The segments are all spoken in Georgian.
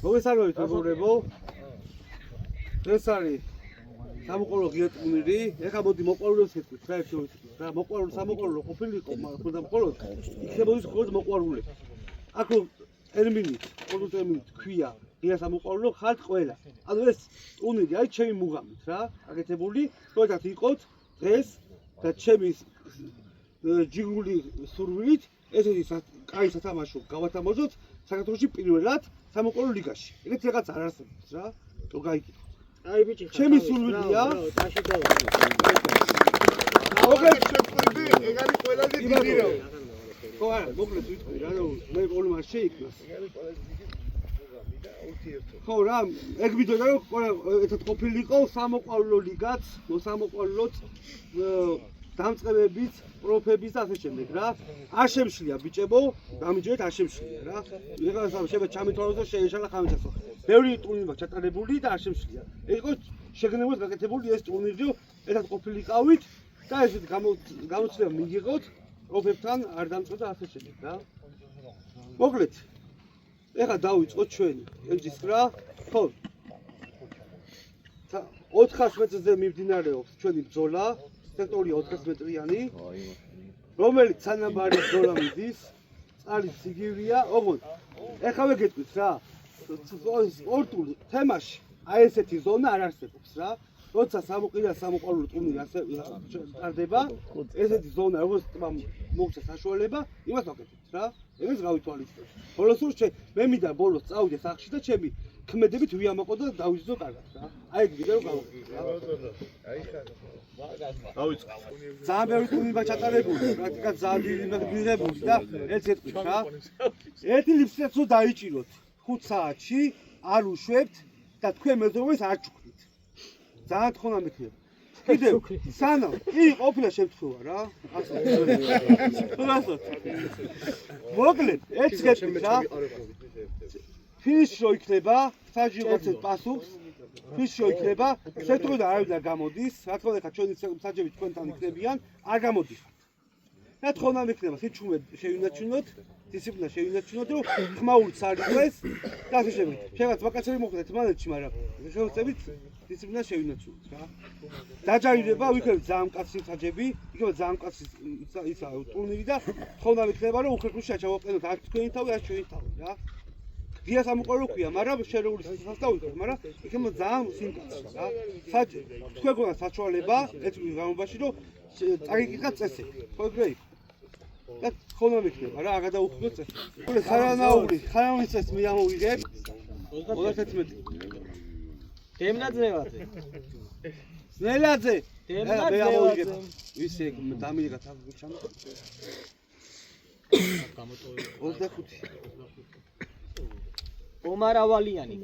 მოგესალმებით მეგობრებო. ეს არის სამოყვარულო ღია ტურნირი. ეხლა მოდი მოყვარულებს ვეთქვით რა ერთად რა მოყვარულო სამოყვარულო ყოფილიყო, მაგრამ ხოდა მხოლოდ იქნებოდის მხოლოდ მოყვარულე. აქ ტერმინით, ყოველ ტერმინით ქვია ღია სამოყვარულო ხართ ყველა. ანუ ეს ტურნირი არის ჩემი მუღამით რა, აკეთებული, როდესაც იყოთ დღეს და ჩემი ჯიგული სურვილით ესეთი კაი სათამაშო გავათამაშოთ საქართველოში პირველად სამოყვარულო ლიგაში. ეგეთ რაღაც არ არსებობს რა. თუ გაიგეთ. აი ბიჭი ხარ. ჩემი სურვილია. დაში დავა. მოკლედ შეხვდები, ეგ არის ყველაზე დიდი რა. ხო არა, მოკლედ ვიტყვი რა, მე პრობლემა შეიქმნა. ეგ არის ყველაზე დიდი მუღამი და ურთიერთობა. ხო რა, ეგ ვიტყვი რომ ერთად ყოფილიყო სამოყვარულო ლიგაც, მოსამოყვარულოც დამწყებებიც, პროფების და ასე შემდეგ რა. არ შემშლია ბიჭებო, გამიჯერეთ არ შემშლია რა. ეხლა შეიძლება ჩამითვალოს და შეეშალა ხამისასო. ბევრი ტურნირი მაქვს ჩატარებული და არ შემშლია. იყო შეგნებოდ გაკეთებული ეს ტურნირი, ერთად ყოფილიყავით და ესეთ გამოცდილება მიგიღოთ, პროფებთან არ დამწყდა ასე შემდეგ რა. მოკლედ. ეხლა დავიწყოთ ჩვენი ელჯის რა. ხო. 400 მეტრზე მიმდინარეობს ჩვენი ბრძოლა. სექტორი 400 მეტრიანი, რომელიც სანაბარი ბრძოლა მიდის, წყალი სიგივეა, ოღონდ ეხავე გეტყვით რა, სპორტულ თემაში აი ესეთი ზონა არ არსებობს რა. როცა სამოყვარულო ტურნირი ასე ტარდება, ესეთი ზონა როგორც ტბა მოგცა საშუალება, იმას ვაკეთებთ რა. ეგრეც გავითვალისწინოთ. ბოლოს მე მინდა ბოლოს წავიდე სახში და ჩემი ქმედებით ვიამაყო და დავიზრდო კარგად რა. აი ეგ ვიდეო გავაკეთე რა. აი ხარ. დავიწყო. ძალიან ბევრი ტურნირია ჩატარებული, პრაქტიკად ძალიან დიდი მიღებული და ეს ეთქვით რა. ერთი ლიფტსაც რო დაიჭიროთ 5 საათში, არ უშვებთ და თქვენ მეზობელს არ ჩუქნით. ძალიან თხოვნა მიქნებ. კიდევ სანამ კი ყოფილა შემთხვევა რა. ასე. მოკლედ, ეს გეტყვით რა. ფინიში რო იქნება, საჯი გაცეთ პასუხს. ფინიში რო იქნება, სექტორიდან არავინ არ გამოდის, რა თქმა უნდა, ჩვენი საჯები თქვენთან იქნებიან, არ გამოდიხართ. რა თქმა უნდა, იქნება სიჩუმე შევინაჩუნოთ, დისციპლინა შევინაჩუნოთ, რომ ხმაურიც არ იყოს და ასე შემდეგ. შეგაც ვაკაცები მოხდეთ მანეთში, მაგრამ შევწევით დისციპლინა შევინაჩუნოთ რა. დაჯარიმდება, ვიქნებით ძალიან მკაცრი საჯები, იქნება ძალიან მკაცრი ისა ტურნირი და თქმა უნდა, იქნება რომ უხერხულში ჩავაყენოთ არც თქვენი თავი, არც ჩვენი თავი რა. ღია სამოყვარულო ქვია, მაგრამ შერეული სასწაული, მაგრამ იქნება ძალიან სიმკაცრე რა. საჯი, თქვენ გქონდა საშუალება ეს გამობაში რომ წაგიკითხათ წესები. ხო ეგრე იყო. და ხონა მიქნება რა, აგადაუხდოთ წესები. ხოლე ხარანაული, ხარანაულის წესს მე ამოვიღებ 31. დემნაძევაძე. ნელაძე. დემნაძევაძე. ვისი დამიიღა თავი ჩამო. 25. ომარავალიანი.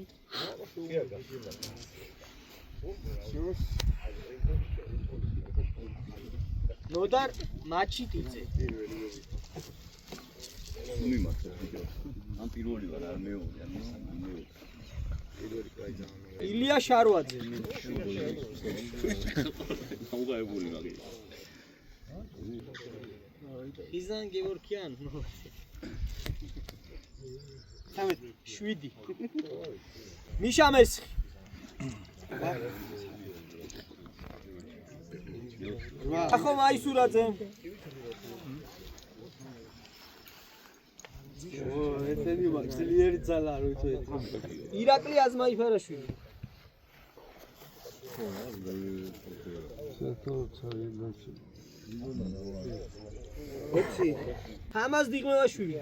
ნოდარ მაჩიტიძე. მიმართე ვიდეო. ამ პირველი ვარ, არ მეორე, ან მეორე. პირველი კაი ძალიან. ილია შარვაძე. აუღაებული მაგი. იზან გეორგიან. 7. მიშა მესხი. ახო მაისურაძე. ესენი მაქსლიერი ძალა რო იცით. ირაკლი აზმაიფარაშვილი. თამაზ დიღმევაშვილი.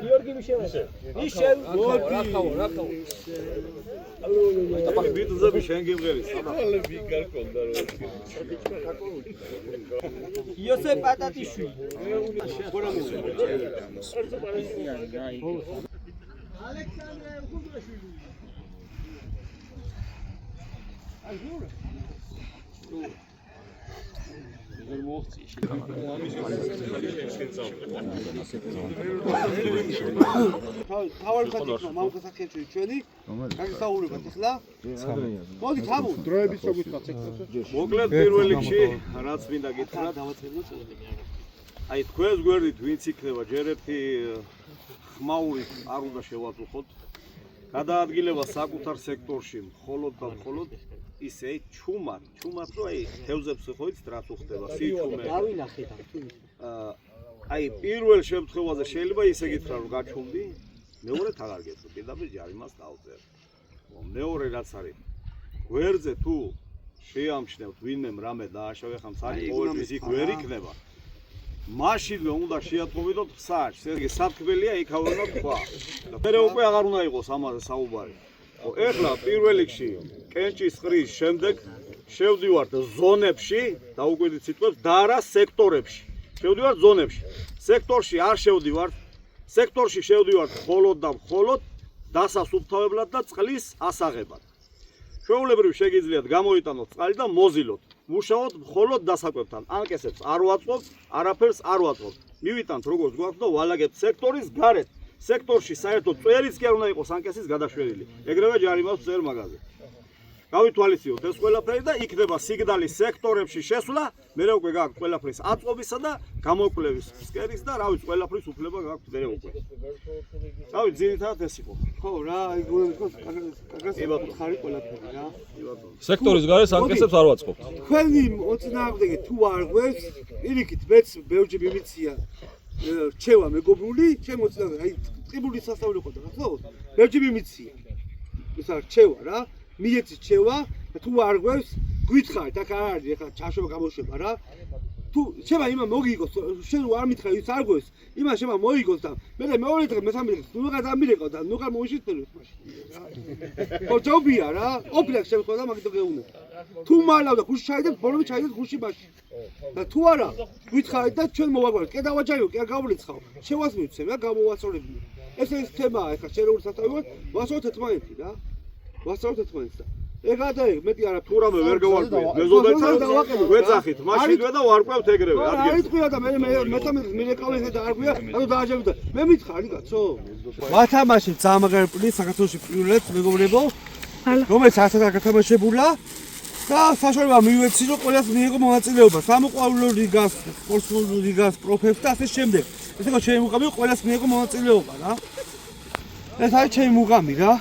გიორგი მიშევაშვილი. მიშევ. რაკავ. აბა ბიტუზები შენ გიმღერის. ალები გარკონდა რო. იოსებ პატატიშვილი. ალექსანდრე უხუძრაშვილი. აჟურა. ვერ მოხცი თავი ხათიქნა მამუკა საქეჭვი ჩვენი გაგისაუბრებათ ახლა მოდი თამო დროების რო გითხრათ სექტორზე მოკლედ პირველ რიგში რაც მინდა გითხრათ დავაწეროთ აი თქვენს გვერდით ვინც იქნება ჯერ ერთი ხმაური არ უნდა შევაწუხოთ. გადაადგილება საკუთარ სექტორში მხოლოდ და მხოლოდ ისე ჩუმად რომ აი თევზებს ხო იცით რა თუ ხდება სიჩუმე. დავინახეთ ამ თუ აი პირველ შემთხვევაზე შეიძლება ისე გითხრა რომ გაჩუმდი, მეორედ აღარ გეტყვი, პირდაპირ ჯარიმას დავწერ. მეორე რაც არის გვერდზე თუ შეამჩნევთ ვინმემ რამე დააშავე ხამ სარი ყოველთვის იქ ვერ იქნება. მაშინვე უნდა შეატყობინოთ ხსარს, ესე იგი სათქმელია იქავენოთ თქვა. და მე უკვე აღარ უნდა იყოს ამაზე საუბარი. ეხლა პირველ რიგში კენჭის ყრის შემდეგ შევდივართ ზონებში, დაუკვირდით სიტყვებს და არა სექტორებში. შევდივართ ზონებში. სექტორში არ შევდივართ. სექტორში შევდივართ მხოლოდ და მხოლოდ დასასუფთავებლად და წყლის ასაღებად. ჩვეულებრივ შეგიძლიათ გამოიტანოთ წყალი და მოზილოთ. მუშაობთ მხოლოდ დასაკვებთან. ანკესებს არ ვაწყობთ, არაფერს არ ვაწყობთ. მივიტანთ როგორც გვაქვს და ვალაგებთ სექტორის გარეთ. სექტორში საერთოდ წვერიც კი არ უნდა იყოს ანკესის გადაშვერილი. ეგრევე ჯარიმას წერ მაგაზე. გავითვალისწინოთ ეს ყველაფერი და იქნება სიგნალის სექტორებში შესვლა, მე უკვე გაქვთ ყველაფრის აწყობისა და გამოკვლევის ფსკერის და რა ვიცი ყველაფრის უფლება გაქვთ მე უკვე. რავი ძირითადად ეს იყო. ხო რა, აი გულებს კაგას ხარი ყველაფერი რა. სექტორის გარეს ანკესებს არ ვაწყობთ. თქვენი მოწინააღმდეგე თუ არ გვერდს, პირიქით მეც ბევრჯერ მიმიცია რჩევა მეგობრული, ჩემ მოწინააღმდეგე, აი ტყიბული სასწავლი ყოდა რა ხო? ბევრჯერ მიმიცია. ეს არის რჩევა რა. მიეცი რჩევა, თუ არ გვერდს, გითხარით, აქ არ არის ეხლა ჩაშობა გამოშვება რა. თუ შევა იმან მოგიგოს, შენ არ მითხარ ის არ გვერდს, იმან შევა მოიგოს და მე მეორე დღე მესამე დღე ნუ გადამილიყო და ნუ გამოიშიტელოს მაშინ რა. ხო ჯობია რა, ოფლექს შემთხვევა და მაგით გეუნე. თუ მალავ და ხუში ჩაიდეთ, ბოლომი ჩაიდეთ ხუში მაშინ. და თუ არა, გითხარით და ჩვენ მოვაგვარეთ, კი დავაჯაიო, კი არ გავლიცხავ. შევას მივცემ რა, გამოვასწორებინე. ეს თემაა ეხლა შერეული სასწავლო, ვასწავლოთ ერთმანეთი რა. ვასწავლოთ ერთმანეთს და ეგა და ეგ მეტი არა თუ რამე ვერ გავარკვიეთ მეზობელთან ვეძახით მაშინვე და ვარკვევთ ეგრევე არ იტყვია და მე მირეკავენ და არ გვია ანუ დააჯერებდა მე მითხარი კაცო ვათამაშეთ ზამაგერპლი საქართველოში პირველად მეგობრებო რომელიც ასე გათამაშებულა და საშუალება მივეცი რომ ყველას მიიღო მონაწილეობა სამოყვარულო ლიგას სპორტულ ლიგას პროფებს და ასე შემდეგ ესე რომ ჩემი მუღამი ყველას მიიღო მონაწილეობა რა ეს არის ჩემი მუღამი რა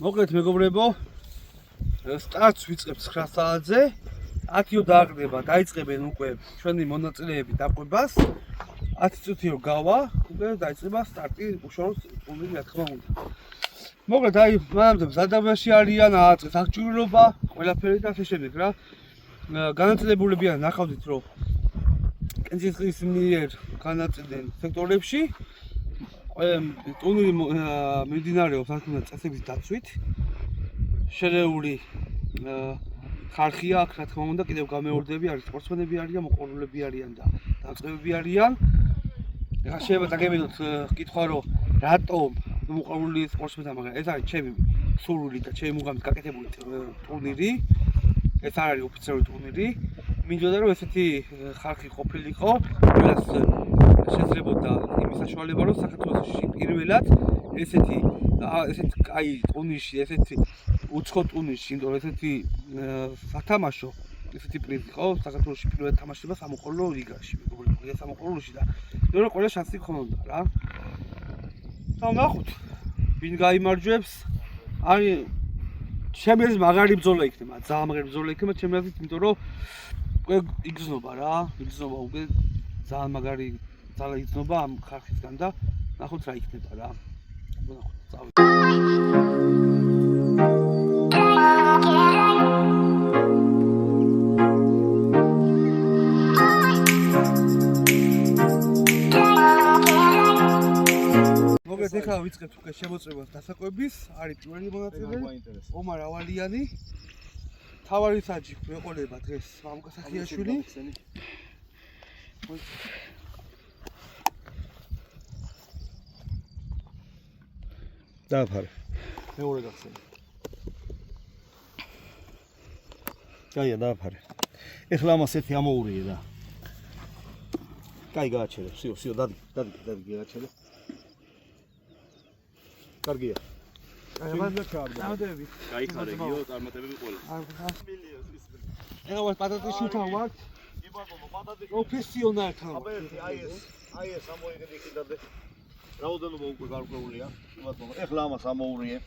მოგეთ მეგობრებო სტარტს ვიწყებთ 9 საათზე 10-იო დააგდება დაიწყებენ უკვე ჩვენი მონაწილეები დაყვებას 10 წუთიო გავა უკვე დაიწყება სტარტი უშუალოდ ტურნირი რა თქმა უნდა მოგეთ აი მანამდე მზადობაში არიან ააწყეს აღჭურვილობა ყველაფერი და ასე შემდეგ რა განაწილებულები არ ნახავდით რომ კენჭის ყრის მიერ განაწილდნენ სექტორებში ტურნირი მიმდინარეობს რა თქმა უნდა წესების დაცვით შერეული ხარხია აქ რა თქმა უნდა კიდევ გამეორდები არის სპორტსმენები არიან მოყვარულები არიან და დაწყებები არიან ეხლა შეიძლება დაგებინოთ კითხვა რომ რატომ მოყვარული სპორტსმენია მაგრამ ეს არის ჩემი სურვილი და ჩემი მუღამის გაკეთებული ტურნირი ეს არ არის ოფიციალური ტურნირი მინდოდა რომ ესეთი ხარხი ყოფილიყო ყველას შეძლებოდა იმის საშუალება რომ საქართველოში პირველად ესეთი აი ტურნირში ესეთი უცხო ტურნირში იმიტომ რომ ესეთი სათამაშო ესეთი პრიზი ხო საქართველოში პირველად თამაშდება სამოყვარულო ლიგაში მეგობრებო ეს სამოყვარულოში და მეორე ყველა შანსი ქონოდა რა და ნახოთ ვინ გაიმარჯვებს არის ჩემი აზრით მაგარი ბრძოლა იქნება ძალიან მაგარი ბრძოლა იქნება ჩემი აზრით იმიტომ რომ უკვე იგრძნობა რა იგრძნობა უკვე ძალიან მაგარი ძალა იგრძნობა ამ ხარხისგან და ნახოთ რა იქნება რა ნახოთ წავიდეთ მოგეთ ეხლა ვიწყებთ უკვე შემოწმებას დასაკვების არის პირველი მონაწილე ომარ ავალიანი თავარი საჯი მეყოლება დღეს მამუკა სახიაშვილი. დააფარე. მეორე გახსენე. კაია დააფარე. ეხლა ამას ერთი ამოურიე და. კაი გააჩერე, სიო, დადი გააჩერე. კარგია. ამოდები. გაიხარე გიო, წარმატებები ყველა. ეხლა ვარ პატატიშვილთან ვარ. პროფესიონალთან. აი ეს ამოიგე კიდე. რაოდენობა უკვე გარკვეულია. ეხლა ამას ამოურიე.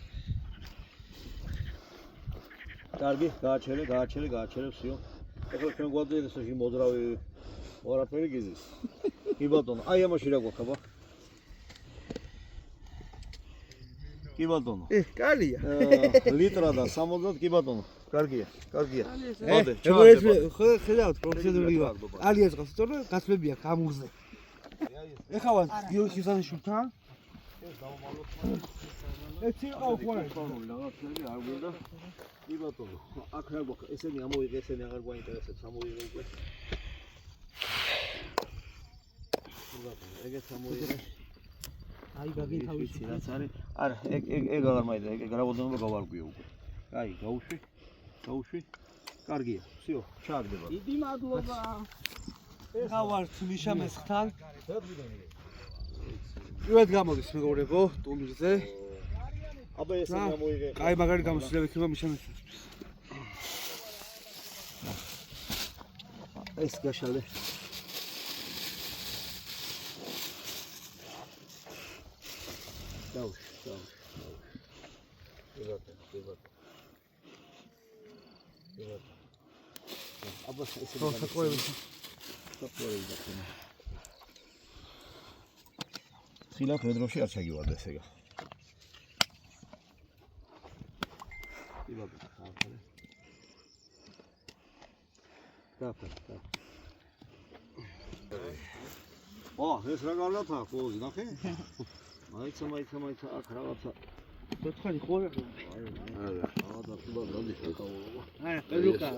კარგი, გააჩერე, სიო. ეხლა ჩვენ გვაძლიერებს ეს მოძრავი ორაფერი გიზის. კი ბატონო, აი ამაში რა გვაქვს აბა? კი ბატონო. კალია. ლიტრა და 70 კი ბატონო. კარგია. მოდე, ხედავთ პროფესიონალი ვარ. ალიას გავს, თორე გასვლებია გამურზე. ეხლა ვარ გიორგი ხიზანიშვილთან. ეს იყო ხოლმე რაღაცები არ გვინდა. კი ბატონო, აქ რა გვაქვს? ესენი ამოიღე, ესენი აღარ გვაინტერესებს, ამოიღე უკვე. ეგეც ამოიღე. აი გაგინ თავისი რაც არის. არა, ეგ აღარ მაინდა, ეგ რაოდენობა გავარკვიე უკვე. აი, გაუშვი. კარგია. всё, ჩააგდება. დიდი მადლობა. ეხლა ვარ მიშა მესხთან. პირველად გამოდის მეგობრებო, ტურნირზე. აბა ესენი ამოიღე. კაი მაგარი გამოსვლები იქნება მიშა მესხთვის. ეს გაშალე. დაუშვი. აბა ესე საკვები. ხილა ფედროში არ ჩაგივარდა ეს ეგა. ეს რა გარდათა ხოზე ნახე? მაიცა აქ რაღაცა დოცხალი ხوره. და თულა რამის აკაულობა. პელუკა.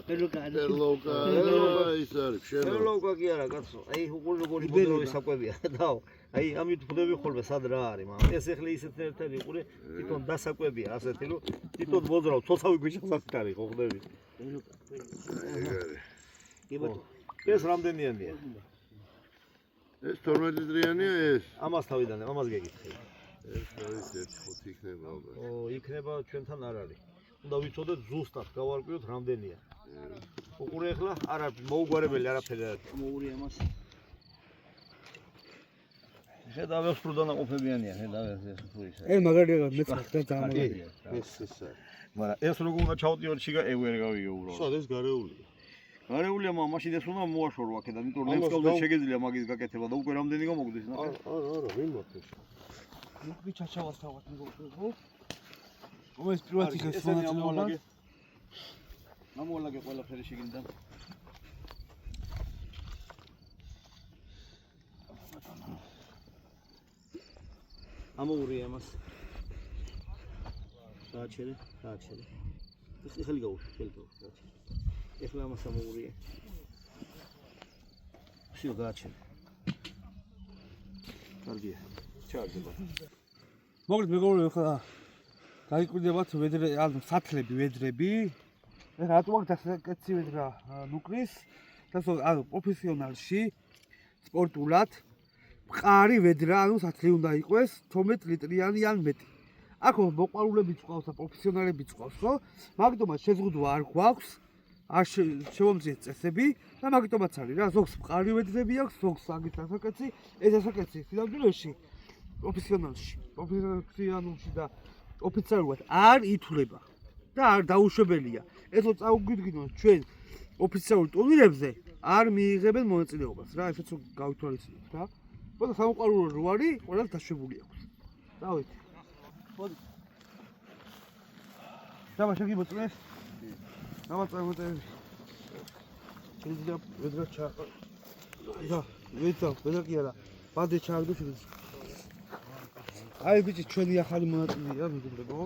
ის არის შენო. პელუკა კი არა კაცო. აი როგორი მოდროვი საკვებია დაო. აი ამით ხვდები ხოლმე სად რა არის, მაგრამ ეს ეხლა ისეთ ერთად იყურე, თვითონ დასაკვებია ასეთი, რომ თვითონ მოძრავ, ცოცავი გვიჩას ასეთ არის, ხო ხვდები? კი ბატონო. ეს რამდენიანია? ეს 12 დღიანია ეს. ამას თავიდან, ამას გეკითხე. ეს არის 1.5 იქნება ალბათ. იქნება ჩვენთან არ არის. უნდა ვიცოდეთ ზუსტად, გავარკვიოთ რამდენია. უყურე ეხლა არა მოუგვარებელი არაფერი არ აქვს. მოურია მას. ხედავ ეს პროდანაყოფებიანია, ხედავ ეს უფრო ისე. მაგარია მეცხრა დამაგარია. ეს არის. მაგრამ ეს როგორ უნდა ჩავდიო შიგა ევერ გავიგე უბრალოდ. სად ეს გარეულია? გარეულია მაგრამ მაშინ ეს უნდა მოაშორო აქედან, იმიტომ რომ ნემსკავდა შეგეძლია მაგის გაკეთება და უკვე რამდენი გამოგვდის ნახე. არა, ვინ მოხდეს? ნუკლი ჩაჩავას თავად მეგობრებო. ეს პირველად იქეს მონაწილეობა. ამოვალაგე ყველაფერი შიგნიდან. ამოურია მას. გააჩერე. ხელი გაუშვი. ეხლა ამას ამოურია. всё გააჩერე. კარგია. ჩააგდება. მოგეთ მეგობრებო, ხა გაიკვირდებათ ვედრე, ანუ სათლები, ვედრები. ეხლა რატომ აქ დასაკეთი ვედრა ნუკლის? ანუ პროფესიონალში სპორტულად მყარი ვედრა, ანუ სათლი უნდა იყოს 12 ლიტრიანი ან მეტი. აქ მოყვარულებიც ყავს და პროფესიონალებიც ყავს, ხო? მაგიტომაც შეზღუდვა არ გვაქვს. არ შევამძიეთ წესები და მაგიტომაც არის რა, ზოგს მყარი ვედრები აქვს, ზოგს აგეთ დასაკეთი, ეს დასაკეთი სინამდვილეში პროფესიონალში და ოფიციალურად არ ითვლება და არ დაუშვებელია. ეს რო წავგვიდგინოთ ჩვენ ოფიციალურ ტურნირებზე არ მიიღებენ მონაწილეობას რა, ესეც გავითვალისწინებთ რა. მაგრამ სამოყვარულო რვარი ყველას დაშვებული აქვს. დავით. მოდი. დავა შეგიბოწნეს. დამაწევდები. შეიძლება ვედრა ჩაყო. და ვედრა კი არა. ბადე ჩააგდო შეიძლება. აი ბიჭი ჩვენი ახალი მონაწილეა მეგობრებო.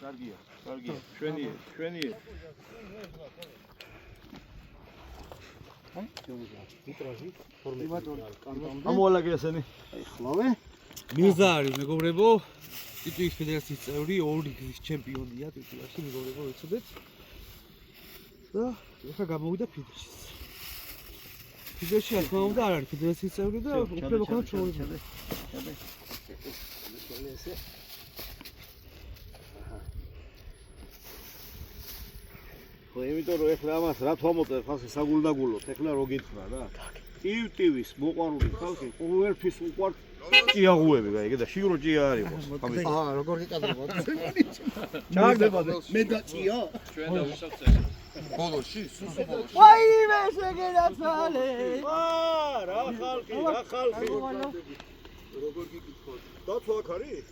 კარგია, კარგია. ჩვენია. ამოვალაგე ესენი. ხლავე მირზა არის მეგობრებო, ტიტუის ფედერაციის წევრი, 2 გზის ჩემპიონია ტიტულაში, მეგობრებო, ვიცოდეთ. და ეხლა გამოვიდა ფიდერში. ფიდერში რა თქმა უნდა არ არის ფედერაციის წევრი და უფლება ქონდა ჩვეულებრივი. ხო, იმიტომ რომ ეხლა ამას რა თვამოწერ ხალხი საგულდაგულოთ, ეხლა რო გითხრა რა. ტივ-ტივის მოყვარული ხალხი ყოველთვის უყვართ ჭიაღუები, გაიგე და შიგრო ჭია არ იყოს. როგორ გიკადრებოდ ჩაგდებოდე. მე და ჭია ჩვენ დავუსახცეთ. ბოლოში, სუსუ ბოლოში. ვაიმე შეგენაცვალე რა ხალხი. როგორ გიკითხოთ? დაცვა აქ არის?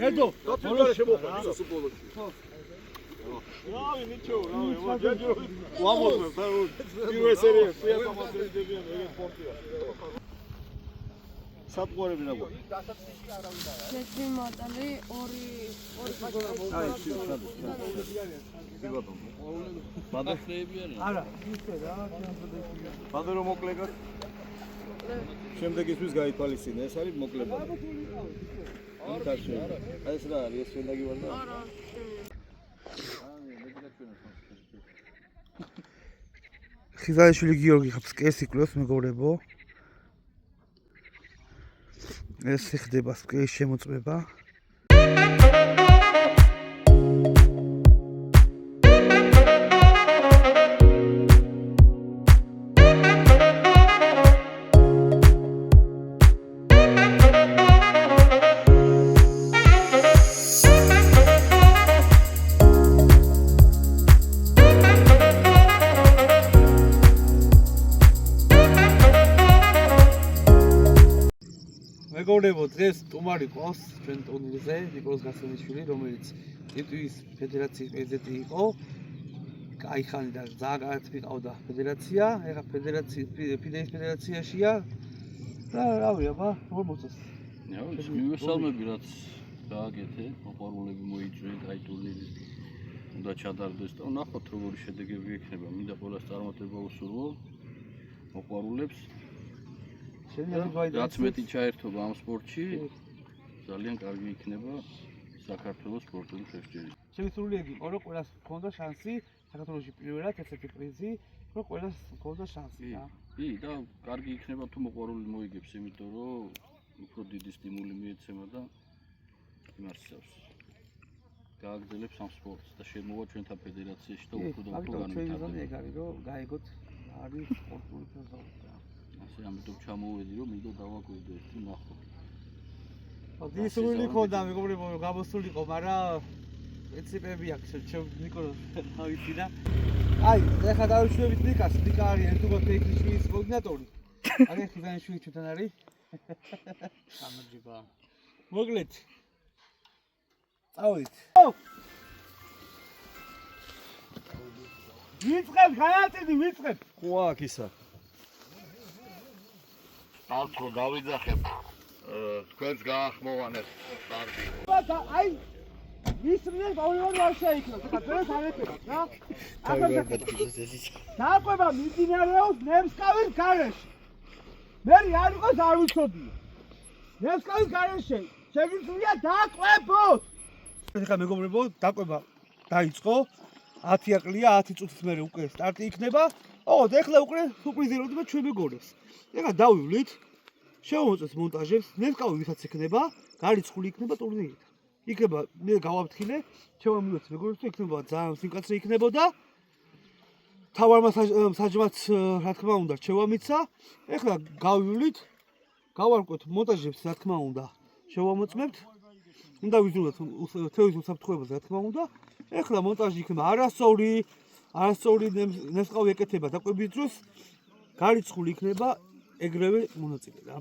ერთო დაცვა შემოყვა. სუსუ ბოლოში. რავი, ნიჩო, ჯაჯო. ვამოწმებ და პირველ სერიაში შეასამართლებდნენ ეგ სპორტია. საპყორები რა გვაქვს? Четири модели, ори აი, არა ისე რა ბადე რომ მოკლეგა. შემდეგ ისთვის გაითვალისწინე, ეს არის მოკლება. ინტერესია. აი ეს რა არის, ეს შენ დაგივარ და? ხიზაიშვილი გიორგი ხაფსკეს იკლოს მეგობრებო. ეს ხდება სკეის შემოწმება. მეგობრებო, დღეს სტუმარი ყავს ჩვენ ტურნირზე, ნიკოლოზ გასელიშვილი, რომელიც ტიტუის ფედერაციის პრეზიდენტი იყო. კაი ხანი და ძალიან კარგად მიყავდა ფედერაცია, ეხლა ფიდეის ფედერაციაშია. და რავი, აბა, როგორ მოწეს? მივესალმები, რაც გააკეთე, მოყვარულები მოიწვიეთ, აი ტურნირი უნდა ჩადარდეს და ნახოთ როგორი შედეგები ექნება. მინდა ყველას წარმატება უსურვო მოყვარულებს. რაც მეტი ჩაერთობა ამ სპორტში, ძალიან კარგი იქნება საქართველოს სპორტული ფეხბურთი. შემისული ეგ იყო, რომ ყველას ჰქონდა შანსი საქართველოში პირველად ესეთი პრიზი, რომ ყველას ჰქონდა შანსი რა. კი, და კარგი იქნება თუ მოყვარული მოიგებს, იმიტომ რომ უფრო დიდი სტიმული მიეცემა და იმართავს. გააგრძელებს ამ სპორტს და შემოვა ჩვენთან ფედერაციაში და უფრო და უფრო განვითარდება. ეგ არის, რომ გაიგოთ არის სპორტული ფეხბურთი. ასე ამიტომ ჩამოვედი რომ მინდა დავაკვირდე ერთი ნახო. დისული ხონდა მეგობრებო რომ გამოსულიყო, მაგრამ პრინციპები აქვს ნიკოლოზ თავისი და აი ეხლა დავიშვებით ნიკას, ნიკა არის ერთუგო ტექნიკის კოორდინატორი. აი ხიზანიშვილი ჩვენთან არის. გამარჯობა. მოგლეთ. წავედით. ვიწყებ, განაწიდი ვიწყებ. ხო აქ ისა. ალფრო გავიძახებ. თქვენს გაახმოვანეთ. კარგი. აი ისმენ ბაულორი არ შეიქნოს ხა დღეს არ ეთქებათ რა ახლა დააკვება მიმდინარეობს ნემსკავის გარეშე მე არ იყოს არ ვიცოდია ნემსკავის გარეშე შეგვიძლია დააკვებოთ ეხლა მეგობრებო დაკვება დაიწყო 10 აკლია 10 წუთის მერე უკვე სტარტი იქნება ოღონდ ეხლა უკვე სუპრიზირებდება ჩვენ მეგობრებს ეხლა დავივლით შევამოწეს მონტაჟებს ნემსკავი ვისაც იქნება გარიცხული იქნება ტურნირით იქნება მე გავაფრთხილე შევამოწეს მეგობრებს იქნება ძალიან სიმკაცრე იქნებოდა თავარმა საჯმაც რა თქმა უნდა შევამიცა ეხლა გავივლით გავარკვეთ მონტაჟებს რა თქმა უნდა შევამოწმებთ უნდა ვიზრუნოთ თეორიის უსაფრთხოებას რა თქმა უნდა ეხლა მონტაჟი იქნება არასწორი ნემსკავი ეკეთება დაკვების დროს გარიცხული იქნება ეგრევე მონაწილე რა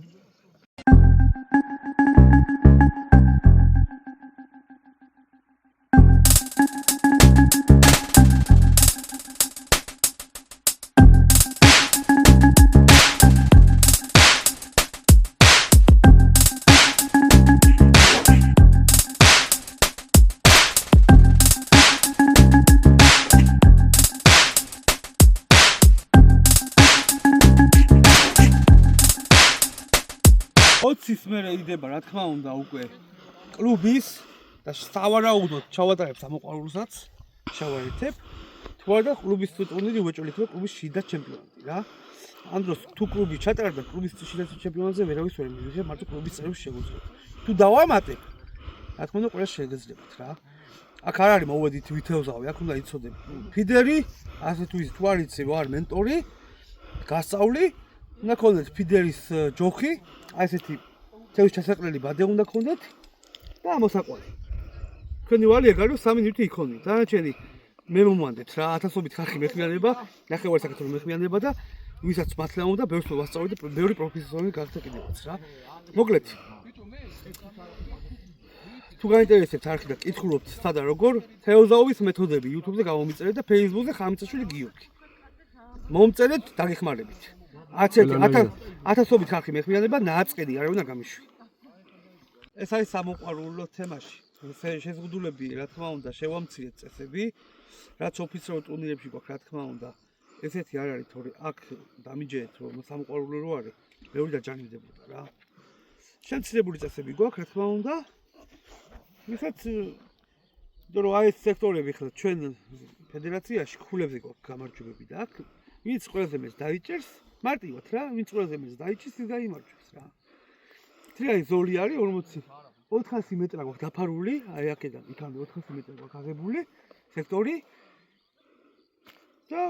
მერე იდება რა თქმა უნდა უკვე კლუბის და სავარაუდოდ ჩავატარებ სამოყვარულსაც შევაერთებ თუ არა კლუბის ტურნირი უეჭველით რომ კლუბის შიდა ჩემპიონატი რა ამ დროს თუ კლუბი ჩატარდა კლუბის შიდა ჩემპიონატზე ვერავის ვერ მივიღებ მარტო კლუბის წევრებს შეგვიძლია თუ დავამატებ რა თქმა უნდა ყველა შეგეძლებათ რა აქ არ არის მოვედით ვითევზავი აქ უნდა იცოდე ფიდერი ასე თუ ის თუ არ იცი ვარ მენტორი გასწავლი უნდა ქონდეთ ფიდერის ჯოხი აი ესეთი თევის ჩასაყრელი ბადე უნდა ქონდეთ და ამოსაყვანი თქვენი ვალი ეგ არის 3 ნივთი იქონია დანარჩენი მე მომვანდეთ რა 1000ობით ხალხი მეხმიანება ნახევარი საქართველოს მეხმიანება და ვისაც მართლა უნდა ბევრს ვასწავლე და ბევრი პროფესიონალი გახდა კიდევაც რა მოკლედ თუ გაინტერესებთ არხი და კითხულობთ სადა როგორ თეოზაობის მეთოდები YouTube-ზე გამომიწერეთ და Facebook-ზე ხამიწაშვილი გიორგი მომწერეთ დაგეხმარებით 1000ობით ხალხი მეხმიანება ნაწყედი არავინ არ გამიშვი ეს არის სამოყვარულო თემაში შეზღუდულები რა თქმა უნდა შევამცირეთ წესები რაც ოფიციალურ ტურნირებში გვაქვს რა თქმა უნდა ესეთი არ არის თორე აქ დამიჯერეთ რომ სამოყვარულო რო არის მეორე დაჯანმრთელდება რა შემცირებული წესები გვაქვს რა თქმა უნდა ვისაც დრო აი ეს სექტორები ხლა ჩვენ ფედერაციაში ქულებზე გვაქვს გამარჯვებები და აქ ვინც ყველაზე მეტს დაიჭერს მარტივად რა ვინც ყველაზე მეტს დაიჭერს ის გაიმარჯვებს რა თრიალი ზოლი არის 400 მეტრა გვაქვს დაფარული აი აქედან იქამდე 400 მეტრა გვაქვს აღებული სექტორი და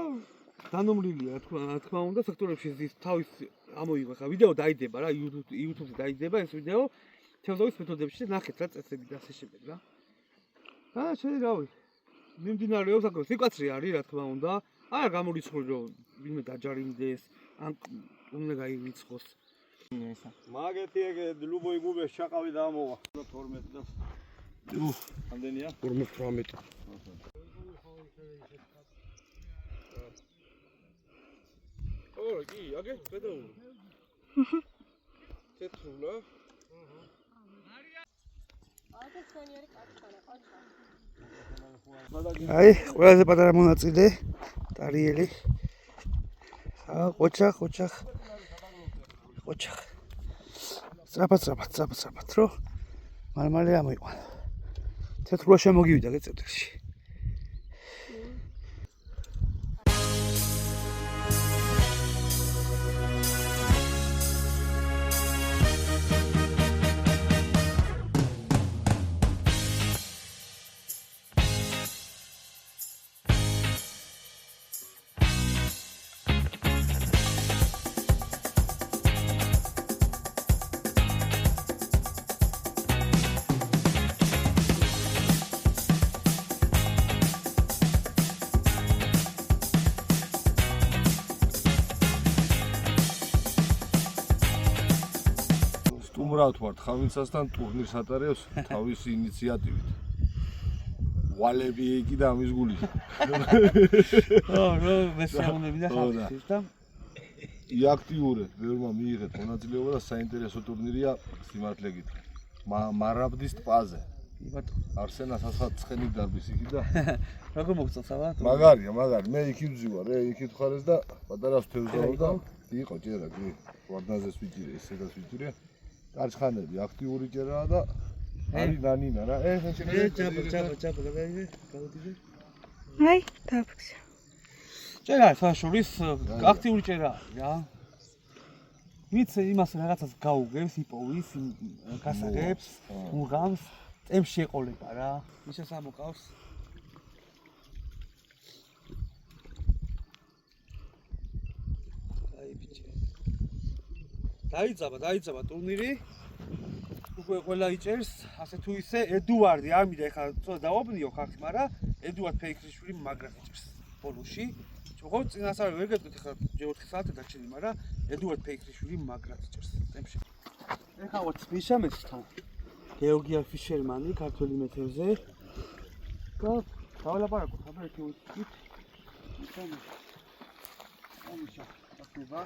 დანომრილია რა თქმა უნდა სექტორებში ის თავის ამოიღო ხა ვიდეო დაიდება რა YouTube-ზე დაიდება ეს ვიდეო თეოზაობის მეთოდებში ნახეთ რა წესები და ასე შემდეგ რა და შეიძლება რავი მიმდინარეობს აქ სიტუაცია არის რა თქმა უნდა არა გამორიცხული რომ ვინმე დაჯარიმდეს ან უნდა გაივიწყოს მაგეთი ეგ ლუბოი გუბეს ჩაყავი და ამოვა 12 და ამდენია 58 ო კი აგე გადაული თეთრულა აი ყველაზე პატარა მონაწილე ტარიელი ყოჩა სწრაფად რო მალე ამოიყვანა თეთრულა შემოგივიდა გეწევდერში სტუმრად ვართ ხავინცასთან ტურნირს ატარებს თავისი ინიციატივით. ვალები ეკი და ამის გული. რა მესეუნები და ხალხის და აქტიური ვერმა მიიღეთ მონაწილეობა და საინტერესო ტურნირია სიმართლე გითხრა. მარაბდის ტბაზე. არსენას ასხაცხენი დარბის იქი და როგორ მოგწონსავა? მაგარია, მე იქ ვძივარ, იქით ხარეს და პატარა თევზაო და იყო ჭერა, კი. ვარდნაზეს ვიჭირე, ესედაც ვიჭირე. კარჩხანები აქტიური ჭერაა და არის ნანინა რა. ჯაბა გადაიდე. აი, დაფიქრე. ჭერა საშურის აქტიური ჭერა რა. ვიც იმას რაღაცას გაუგებს, იპოვის, გასაღებს, უღამს, წემში ეყოლება რა. ისეს ამოყავს. აი ბიჭი. დაიძაბა ტურნირი. უკვე ყველა იჭერს, ასე თუ ისე ედუარდი არ მინდა ეხლა ცოტა დავაბნიო ხალხი, მაგრამ ედუარდ ფეიქრიშვილი მაგრად იჭერს ბოლოში. ხო, წინასწარ ვერ გეტყვით ეხლა ჯერ 4 საათი დაჩენილი, მაგრამ ედუარდ ფეიქრიშვილი მაგრად იჭერს ტემპში. ეხლა ვარ თბილისთან. გეორგი ფიშერმანი, ქართველი მეთევზე. და დავალაპარაკოთ, აბა ერთი უცით. ამიშა, ახლა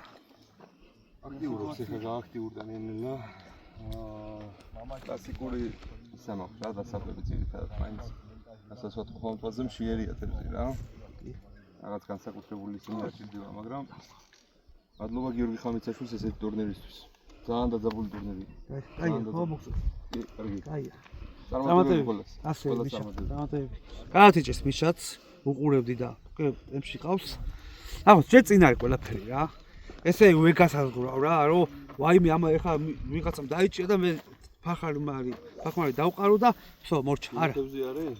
აქტიურობს ეხლა გააქტიურდა ნელა. კლასიკური ისე მაქვს რა დასაბები ძირითადად მაინც ასასვათ ხომთვაზე მშიერია თეთრი რა. რაღაც განსაკუთრებული სიმღერა ჭირდება, მაგრამ მადლობა გიორგი ხამიცაშვილს ესეთი ტურნირისთვის. ძალიან დაძაბული ტურნირი. კაია, ხო მოგწონს. კარგი. კაია. წარმატებები ყველას. ასე ყველა მიშა, წარმატებები. წარმატებები. გაათიჭეს მიშაც, უყურებდი და ტემპში ყავს. ახლა შენ წინ არის ყველაფერი რა. ესე ვერ გასაზღვრავ რა, რომ ვაიმე ამა ეხლა ვიღაცამ დაიჭია და მე ფახმარი დავყარო და всё მორჩა. არა. თევზი არის?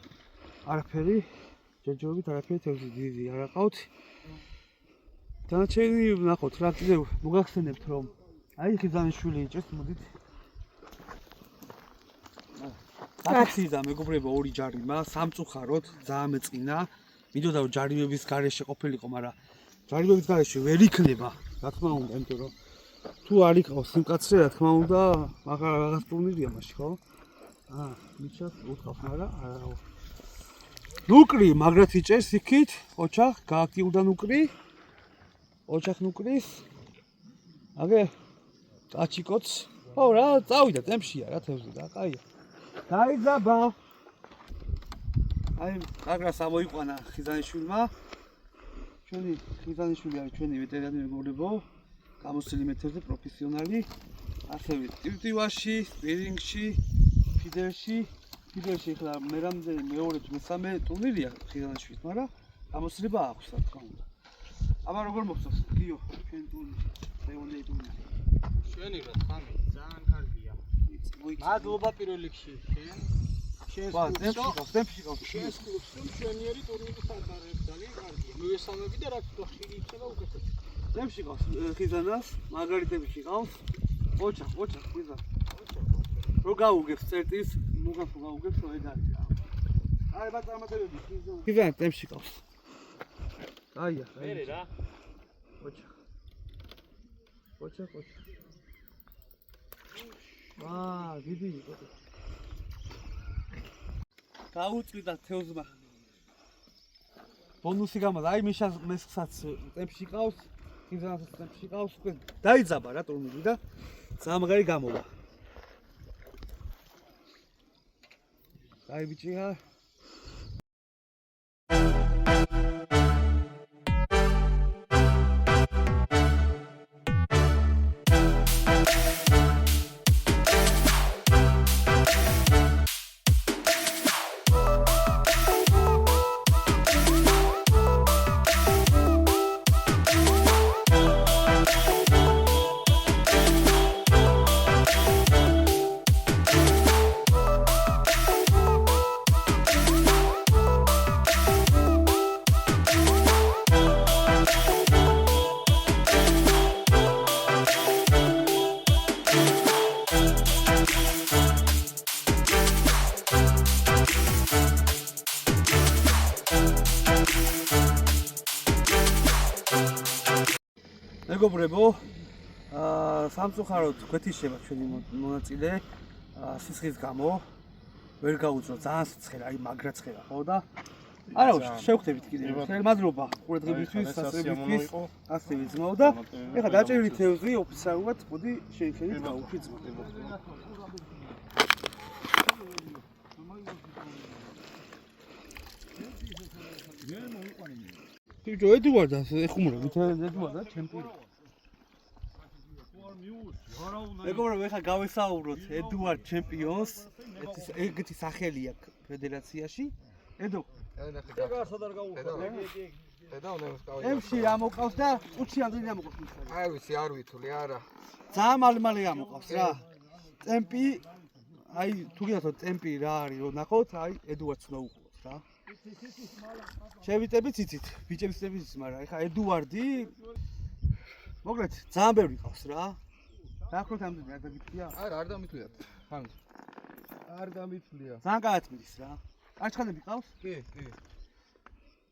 არაფერი. ჯერჯერობით არაფერი თევზი დიდი არ აყავთ. დანარჩენი ნახოთ რა კიდევ მოგახსენებთ რომ აი ხიზანიშვილი იჭერს მოდით. აკაცი და მეგობრებო ორი ჯარიმა სამწუხაროდ ძალიან მეწყინა. მინდოდა რომ ჯარიმების გარეშე ყოფილიყო, მაგრამ ჯარიმების გარეშე ვერ იქნება, რა თქმა უნდა, იმიტომ რომ თუ არ იყავს სიმკაცრე, რა თქმა უნდა, მაგრამ რაღაც ტურნირია მაშინ, ხო? მიცას უთხავს, მაგრამ არა. ნუკრი მაგრად იჭერს იქით, ოჩახ გააქტიურდა ნუკრი. ოჩახ ნუკრის. აგე კაჩიკოც. ხო რა, წავიდა ტემპშია რა თევზი და კაია. დაიძაბა. აი, აგრას ამოიყვანა ხიზანიშვილმა. ჩვენი ხიზანიშვილი არის ჩვენი ვეტერანი მეგობრებო. გამოსილი მეთოდზე პროფესიონალი. ასევე ტივტივაში, სპირინგში, ფიდერში ხლა მეორე თუ მესამე ტურნირია ხიზანიშვილს, მაგრამ გამოსილება აქვს რა თქმა უნდა. აბა როგორ მოგწონს გიო ჩვენ ტურნირი? ლეონეი ტურნირი. ჩვენი რა ხამი ძალიან კარგია. მადლობა პირველ რიგში შენ. ტემპში ყავს. შენს კლუბს ჩვენიერი ტურნირი სამყაროებს ძალიან კარგია. მივესალმები და რაც თქო ხირი იქნება უკეთესი. ტემპში ყავს ხიზანას, მაგარიტებში ყავს. ოჩახ ხიზა. რო გაუგებს წერტის, მოგას გაუგებს რო ეგ არის რა. აი ბაწარმატებები ხიზანა ტემპში ყავს. აია, მერე რა. ოჩახ. დიდი იყო. გაუწვიდა თევზმა. ბონუსი გამადა, აი მიშას მესხსაც ტემპში ყავს, ხიზანას ტემპში ყავს, უკვე დაიძაბა რა ტურნირი და ძალიან მაგარი გამოვა. აი ბიჭია. მეგობრებო, სამწუხაროდ გვეთიშება ჩვენი მონაწილე სისხლის გამო. ვერ გაუძლო ძალიან სიცხერა, აი მაგრა ცხერა ხო და არა ვარ, შევხვდებით კიდევ. მადლობა ყურადღებისთვის, სასწრებისთვის, ასევე ძმაო და ეხლა დაჭერილი თევზი ოფიციალურად მოდი შეიძლება გაუშვი ძმა. ბიჭო, ედუარდა ეხუმრა, ედუარდა ჩემპიონი. მეგობრებო, ეხლა გავესაუბროთ ედუარდ ჩემპიონს. ეგეთი სახელი აქვს ფედერაციაში. ედო. ემში ამოყავს და ყუთში ამდენი ამოყავს. აი ვიცი, არ ვითვლი, არა. ძალიან მალე ამოყავს რა. ტემპი, აი თუ გინდათ ტემპი რა არის, რომ ნახოთ, აი ედუარდს უნდა უყუროთ რა. შევიტებით იცით, ბიჭების ტემპის, მაგრამ ეხლა ედუარდი მოგეთ ძალიან ბევრი ყავს რა. დაახლოებით ამდენი არ დამითვლია? არა, არ დამითვლიათ. ხან. არ დამითვლია. ძალიან გაათმის რა. არჩხანები ყავს? კი.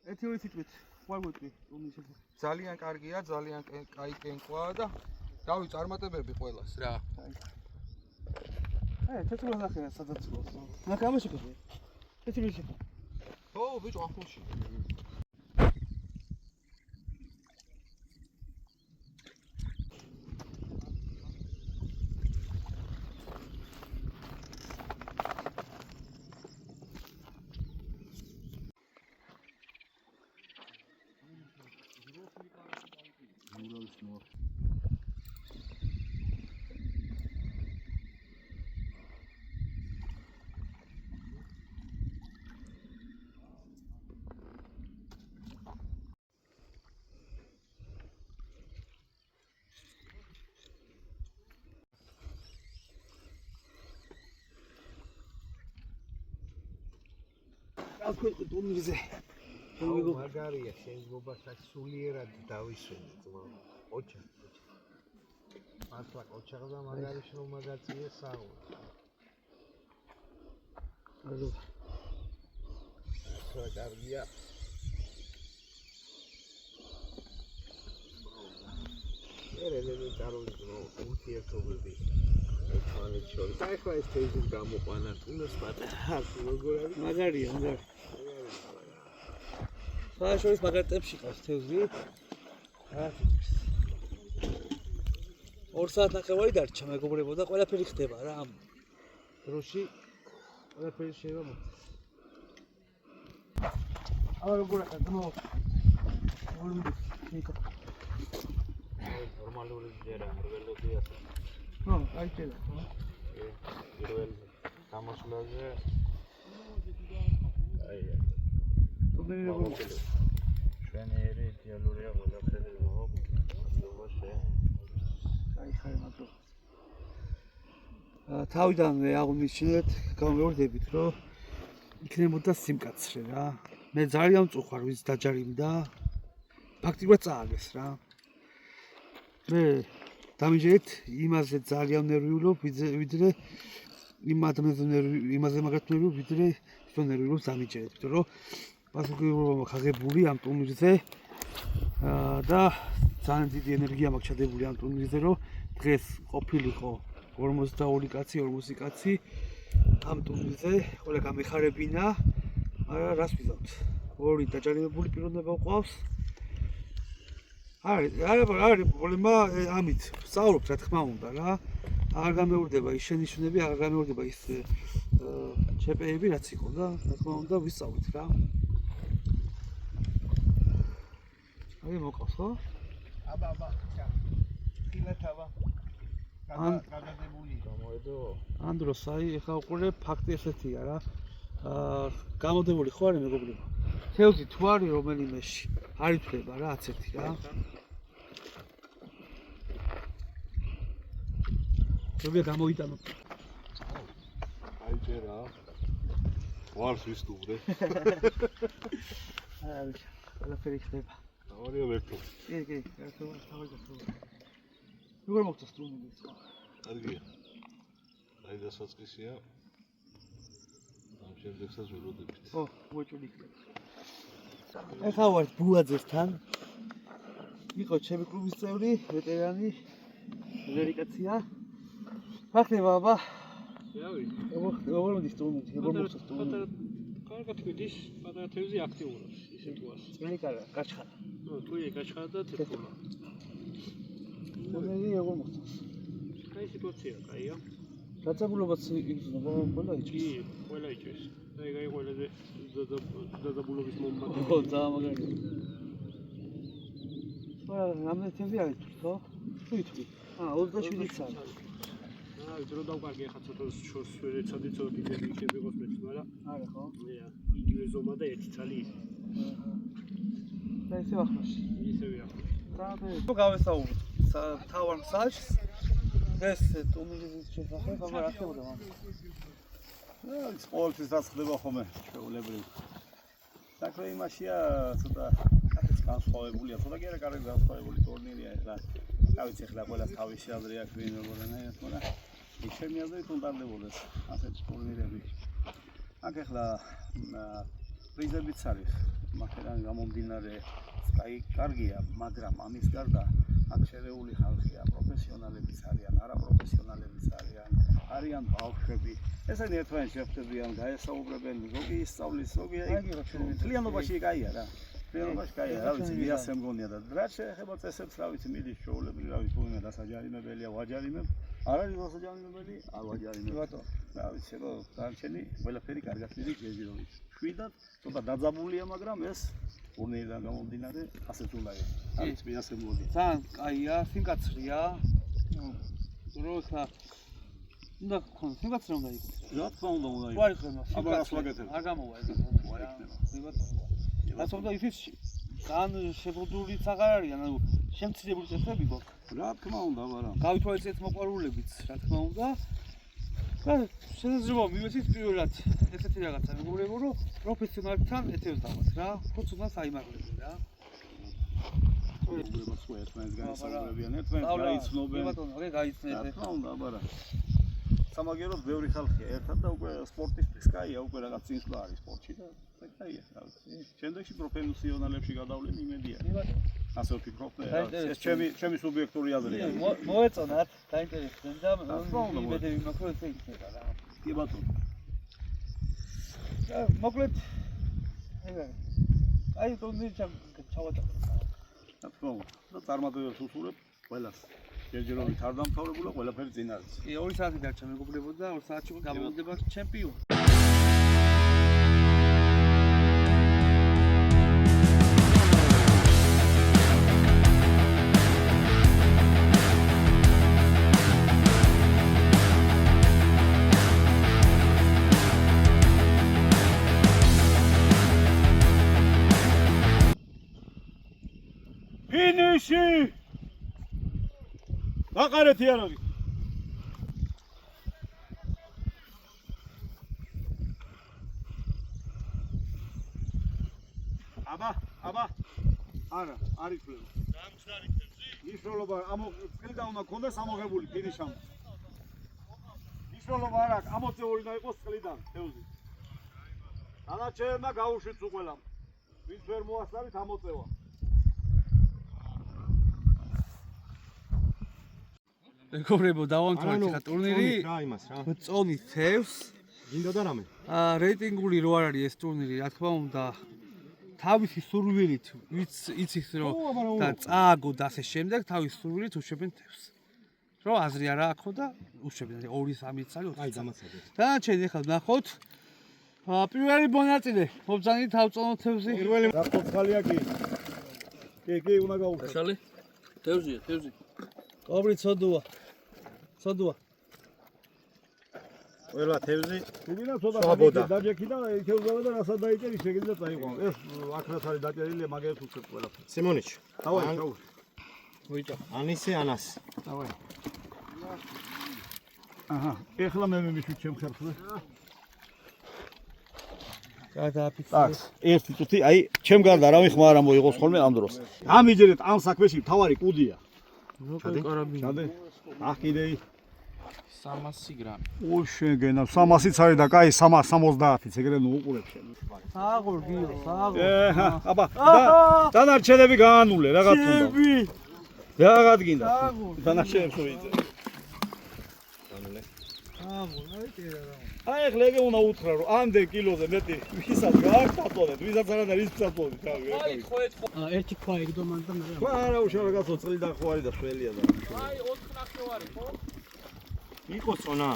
ერთი ორი სიტყვით, ხوار მოტყვი, რომის ეს. ძალიან კარგია, ძალიან კაი კენკვაა და დავი წარმატებები ყველას რა. თეთრი ნახე სადაც ყავს. ნახე ამაში ყავს. თეთრი მიშე. ო, ბიჭო, ახლოში. აქვე ტურნირზე. მაგარია შეიძლება სულიერად დავისვენე ძმა. ოჩა. მართლა ოჩაღდა მაგარი შრომა გაწიეს საუბარ. Also, ახლა კარგია. ერელები წარუდგინო ურთიერთობები ერთმანეთ შორის. აი ხა ეს თეზის გამოყვანა თუნდაც პატარა როგორ არის? მაგარია, მაგარი. საერთოდ მაგარტებში ყავს თევზი. ორ საათ ნახევარი დარჩა მეგობრებო და ყველაფერი ხდება რა ამ დროში. ყველაფერი შეიძლება მოხდეს. აბა როგორ ახლა ძმო? ნორმალური ჯერა, რველოდია. ხო, აი შეიძლება. პირველ გამოსვლაზე აი ჩვენი იდეალურია ყველაფერი მოყ. როგორ აი ხარ მაგო. თავიდანვე აღმოჩნდეთ, გამოვიდებით, რომ იქნებოდა სიმკაცრე რა. მე ძალიან მწუხარ ვის დაჯარიმდა. ფაქტიურად წააგეს რა. მე დამიჯერეთ იმაზე ძალიან ნერვიულობ, ვიდრე იმ ადამიანზე იმაზე მაგათ ნერვიულობ, ვიდრე თვითონ ნერვიულობ დამიჯერეთ, იმიტომ რომ პასუხისმგებლობა ხაგებული ამ ტურნირზე და ძალიან დიდი ენერგია მაქვს ჩადებული ამ ტურნირზე, რომ დღეს ყოფილიყო 42 კაცი, 40 კაცი ამ ტურნირზე, ყველა გამეხარებინა, მაგრამ რას ვიზავთ? ორი დაჯარიმებული პიროვნება გვყავს. არის პრობლემა ამით ვსაუბრობთ რა თქმა უნდა რა. აღარ გამეურდება ის შენიშვნები, აღარ გამეურდება ის ჩეპეები რაც იყო და რა თქმა უნდა ვისწავლით რა. აი მოყავს ხო? აბა, ხილათავა. გადადებული გამოედო. ანდროს აი ეხლა უყურე ფაქტი ესეთია რა. გამოდებული ხო არის მეგობრებო? თევზი თუ არის რომელიმეში არ ითვლება რა 11 რა. როგორ გამოიტანო? აი წერა. ვარს ვისტუმრე. აი, ყველაფერი ხდება. ავარია ვერთო. კი, ერთო თავი. როგორ მოხდა სტრუმი ხო? კარგია. აი დასაწყისია. ამ შემდეგსაც ველოდებით. ო, მოჭული იქნება. ეხლა ვარ ბუაძესთან. იყო ჩემი კლუბის წევრი, ვეტერანი, ვერიკაცია. ხახდება აბა. რავი. როგორ მოდის სტრუმი? როგორ მოხდა სტრუმი? კარგად ხვიდის, პატარა თევზი აქტიურობს, ისე თუ არის. წვენი კარა, გაჩხარა. ტუი გაჩხარა და თეთრობა. მე როგორ მოხდა? კაი სიტუაცია, კაია. დაწაბულობაც იგრძნობა, ყველა კი, იჭრის. ყველა იჭრის. აი ყველაზე დადაბულობის მომენტი. ხო, ძალიან მაგარია. რამდენი თევზი არის ხო? თვით. 27 წელი. დრო დავკარგე ხა ცოტა შორს ვერეცადი ცოტა დიდები იქნებიყოს მეც, მაგრამ არა ხო? მეა იგივე ზომა და ერთი წალი ის. და ისე ვახმაში. ისევე ახლა. და გავესაუბროთ თავარ მსაჯს. ეს ტურნირის შესახებ, აბა რა ხდებოდა მან? ის ყოველთვის რაც ხდება ხოლმე შეულებრივ. საქმე იმაშია ცოტა აქაც განსხვავებულია, ცოტა კი არა კარგი განსხვავებული ტურნირია ეხლა. რა ვიცი ეხლა ყველას თავისი აზრი აქვს ვინ როგორანაირად, მაგრამ იქ ჩემი აზრით უნდარდებოდეს ასეთი ტურნირები. აქ ეხლა პრიზებიც არის, მაგერან გამომდინარე, აი კარგია, მაგრამ ამის გარდა აქ შერეული ხალხია, პროფესიონალებიც არიან, არაპროფესიონალებიც არიან ბავშვები. ეს არის ერთმანეთს შეხვდებიან, გაესაუბრებენ, ზოგი ისწავლის, ზოგი მთლიანობაში კაია რა. მთლიანობაში კაია, რა ვიცი, მიასე მგონია და რაც შეეხება წესებს, რა ვიცი, მიდის შოულებრივ, რა ვიცი, თუნდაც დასაჯარიმებელია, ვაჯარიმებ, არ არის დასაჯარიმებელი, არ ვაჯარიმებ. ბატონო, რა ვიცი, რომ დარჩენი ყველაფერი კარგად მიდის ჯერჯერობით. შვიდად, ცოტა დაძაბულია, მაგრამ ეს ტურნირიდან გამომდინარე, ასეც უნდა იყოს. რა ვიცი, მიასე მგონია. ძალიან კაია, სიმკაცრეა. რო ხა უნდა გქონდეს, სიმკაცრე უნდა იყოს. რა თქმა უნდა უნდა თუ არ იყოს, აბა რას ვაკეთებ? არ გამოვა ეს. არ იქნება. რაც უნდა ისიც ძალიან შეგუდულიც აღარ არის, ანუ შემცირებული წესები გვაქვს. რა თქმა უნდა, მაგრამ გავითვალისწინეთ მოყვარულებიც, რა თქმა უნდა. შესაძლოა მივეცით პირველად ესეთი რაღაცა მეგობრებო, რომ პროფესიონალთან ეთევს დავას რა, ხოც უნდა საიმაღლებს რა. უბრალოდ სხვა ერთმანეთს გაისაუბრებიან, ერთმანეთს გაიცნობენ. ბატონო, რა გაიცნეთ? რა უნდა, აბარა. სამაგეროდ ბევრი ხალხია ერთად და უკვე სპორტისთვის კაია, უკვე რაღაც წინსვლა არის სპორტში და კაია, რა ვიცი. შემდეგში პროფესიონალებში გადავლენ იმედია. ასე ვფიქრობ, ეს ჩემი სუბიექტური აზრია. მოეწონათ, დაინტერესდა და იმედები მაქვს რომ ესე იქნება რა. კი ბატონო. მოკლედ აი ტურნირი ჩავატარებ. რა თქმა უნდა, და წარმატებებს უსურვებ ყველას. ჯერჯერობით არ დამთავრებულა, ყველაფერი წინ არის. კი, 2 საათი დარჩა მეგობრებო და 2 საათში გამოვიდება ჩემპიონი. ფინიში! გაყარეთ იარაღი. აბა. არა, არ იფლებ. გამხდარი თევზი. ნიშნულობა წილიდან უნდა გქონდეს ამოღებული ფინიშამ. ნიშნულობა არ აქვს, ამოწეული უნდა იყოს წილიდან თევზი. დანარჩენებმა გაუშვით უყველამ. ვინც ვერ მოასწავით ამოწევა. მეგობრებო, დავამთავრეთ ხა ტურნირი. რა იმას რა. წონით თევს. გინდოდა რამე? რეიტინგული რო არ არის ეს ტურნირი, რა თქმა უნდა, თავისი სურვილით, ვიც იცის რომ და წააგო და ასე შემდეგ, თავისი სურვილით უშვებენ თევს. რო აზრი არა აქვს და უშვებენ 2-3 წელი 4 წელი. აი დამაცადეთ. დანარჩენი ახლა ვნახოთ. პირველი მონაწილე, მობრძანით თავწონო თევზი. პირველი გახოცხალია კი. კი, უნდა გაუშვათ. დასალე? თევზია, თევზი. კობრი ცოდუა. ყველა თევზი თუგინა ცოტა დაჯექი და ეთევზავა და რასაც დაიჭერი შეგიძლია წაიყვანო. ეს აქაც არის დაჭერილი, მაგერთ უცებ ყველაფერს. სიმონიჩ. დავაი, ჩაუ. მოიჭა. ანისი ანას. დავაი. აჰა, ეხლა მე მივიშვით ჩემ ხერხზე. გადააფიქსე. так, ერთი წუთი, აი, ჩემ გარდა არავინ ხმა არ მოიღოს ხოლმე ამ დროს. ამიჯერეთ ამ საქმეში მთავარი კუდია. ჩადე. აჰ, კიდე 300 გრამი. უშენგენა 300-იც არის და კაი 370-იც ეგრე ნუ უყურებ შენ. საღორ გიო, საღორ. აბა, დანარჩენები გაანულე, რაღაც უნდა. რაღაც გინდა. დანარჩენებს ვიძე. აი ეხლა ეგე უნდა უთხრა რომ ამდენ კილოზე მეტი ვისაც გააქვს დაწოდეთ, ვისაც არ არის ის დაწოდეთ. აი, ხო ეთქო. ერთი ქვა იგდო მან და მე. არა უშო რაღაცო წლიდან ხო არის და შველია და. აი, 4 ნახევარი, ხო? იყო წონა.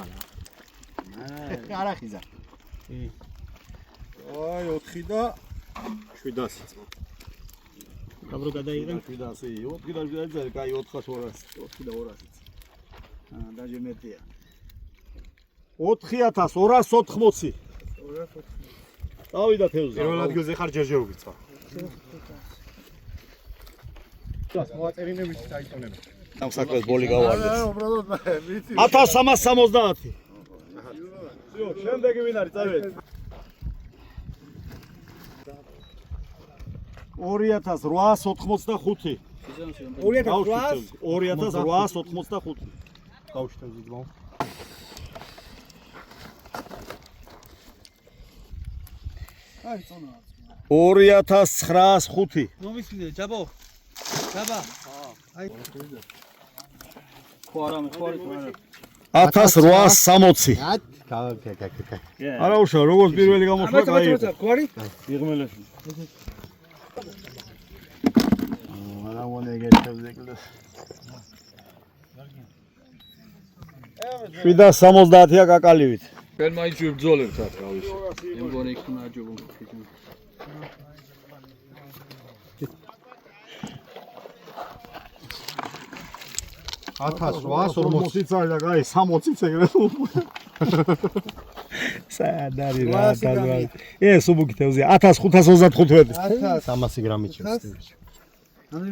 არახიზა. აი 4 და 700. გაბრო გადაიღენ 700. 4 და 700, კაი 400-200. 4 და 200-იც. დაჟე მეტია. 4280. დავიდა თევზი. პირველ ადგილზე ხარ ჯერჯერობით. მოაწერინებით წაიწონები. ამ საქმეს ბოლი გავარდეთ. უბრალოდ ვიცი. 1370. всё, შემდეგი ვინ არის, წავიდეთ. 2885. 2885. გავშტევდი ძმაო. 2905. მომისმინე, ჯაბო. ჯაბა. აი. ხო არა, ხო არა. 1860. კაკაკაკაკა. არა უშავ, როგორც პირველი გამოსვლა კაი. გვარი? იღმელეში. არა მონეგეთებზე კლას. 770-ია კაკალივით. ჩვენ მაინც ვიბრძოლებთ აქ რა ვიცი. მეგონი იქ ნაჯობო. 1840-იც არის და კაი 60-იც ეგრე. საერთოდ არის რა და. ეს უბუქი თევზია 1535. 300 გრამი ჩემს. 2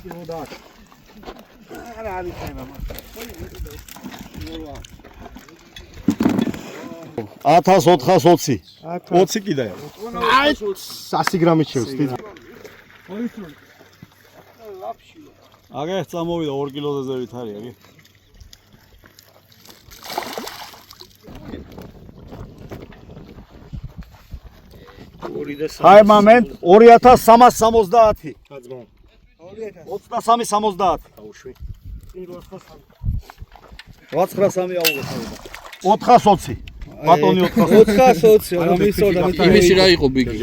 კილო და. არა არის ხება. 1420. 20 კიდე. აი 100 გრამი შევს. აგე წამოვიდა 2 კილოზე ზევით არის აგე. აი მომენტ 2370. გაძმა. 2370. აუშვი. 83 აუღე. 420. ბატონი 420. 420 რა მისწორდა მე იმისი რა იყო ბიგი?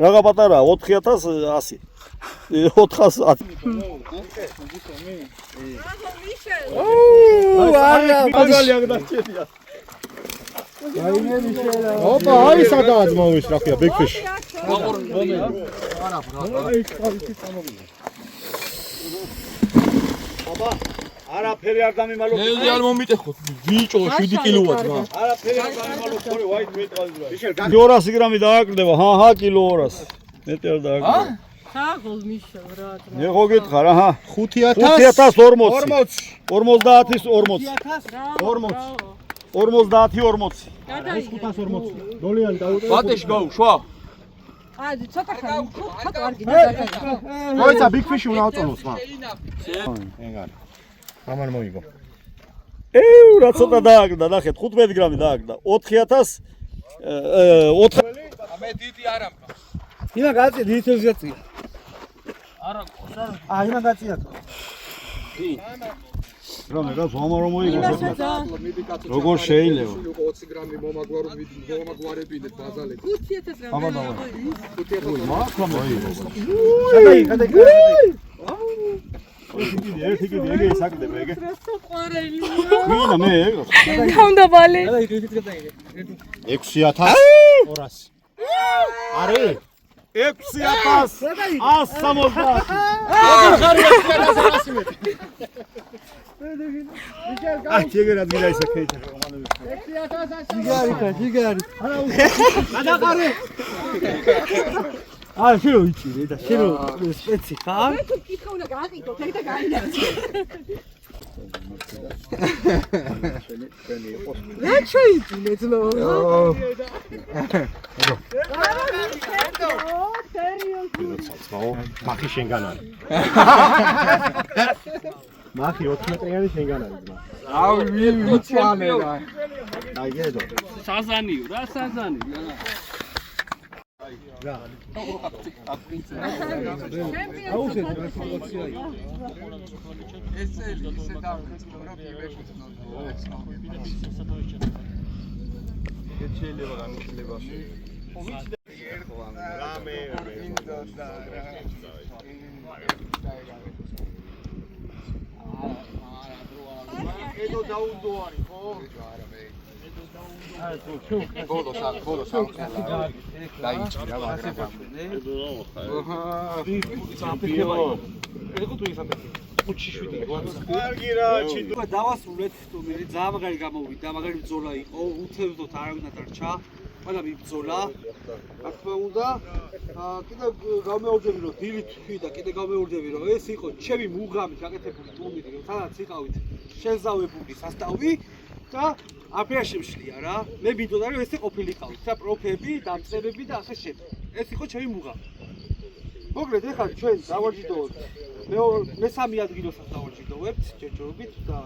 რაღა პატარა 4100. 400. ოპა, აი სადაა ძმაუის რა ქვია, big fish. აბა, არაფერი არ გამიმალო. მე არ მომიტეხოთ. ბიჭო 7 კილოა ძმა. არაფერი არ გამიმალო, ხორი ვაით მეტყავდა. 200 გრამი დააკლდება, ჰა, კილო 200. მეტი არ დააკლდება. საღოლ მიშა რა. მე ხო გითხარ, აჰა. 5040. 5040. 50-ის 40. 50-40. დოლიანი დაუწევი. ბატეში გაუშვა. აი ცოტა ხანი ცოტა არ გინდა. მოიცა big fish უნდა ავწონოს მაგ. ეგარ. ამან მოიგო. რა ცოტა დააკლდა, ნახეთ, 15 გრამი დააკლდა. 4000 მე დიდი არა მყავს. იმა გაწია დიეთებს გაწია. არა, იმა გაწია. რამე რა ზომა რომ მოიგო. როგორ შეიძლება? 20 გრამი მომაგვარებინეთ ბაზალეთ. 5000 გრამი. აბა დავა. 5000 მოიგო. გადაი. ერთი კიდე ეგე ისაკლდება ეგე. ყვარელი. ვინა მე ეგ. თავდა ბალი. 6200. არის? 6170. აი ეგერა დგიდა ისე ქეიჩა რომანები. ჯიგარი. გადაყარე. შენ ვიცი და შენ სპეცი ხარ? მე თუ კითხა უნდა გააკეთოთ, ეგ და გაინაცე. რა შეიძლება ძმო? მახი შენგან არის. მახი 4 მეტრიანი შენგან არის ძმა. აუ ვიცვალე რა. აი გედო. საზანიო რა საზანი. ედო დაუნდო არის ხო? ბოლოს დაიჭი რა მაგრამ. კარგი რა, ჩიტო. დავასრულეთ ტურნირი, ძალიან მაგარი გამოვიდა, მაგარი ბრძოლა იყო, უთევდოთ არავინ არ დარჩა. ყველა მიბრძოლა. რა თქმა უნდა, კიდევ გამეორდები რომ დილით თქვი და კიდევ გამეორდები რომ ეს იყო ჩემი მუღამი გაკეთებული ტურნირი, რომ თანაც იყავით შეზავებული სასტავი და აფერა შემშლია რა. მე მინდოდა რომ ესე ყოფილიყავით და პროფები, დამწერები და ასე შემდეგ. ეს იყო ჩემი მუღამი. მოკლედ ეხლა ჩვენ დავარჯიდოვთ. მესამე ადგილოსაც დავარჯიდოვებთ ჯერჯერობით და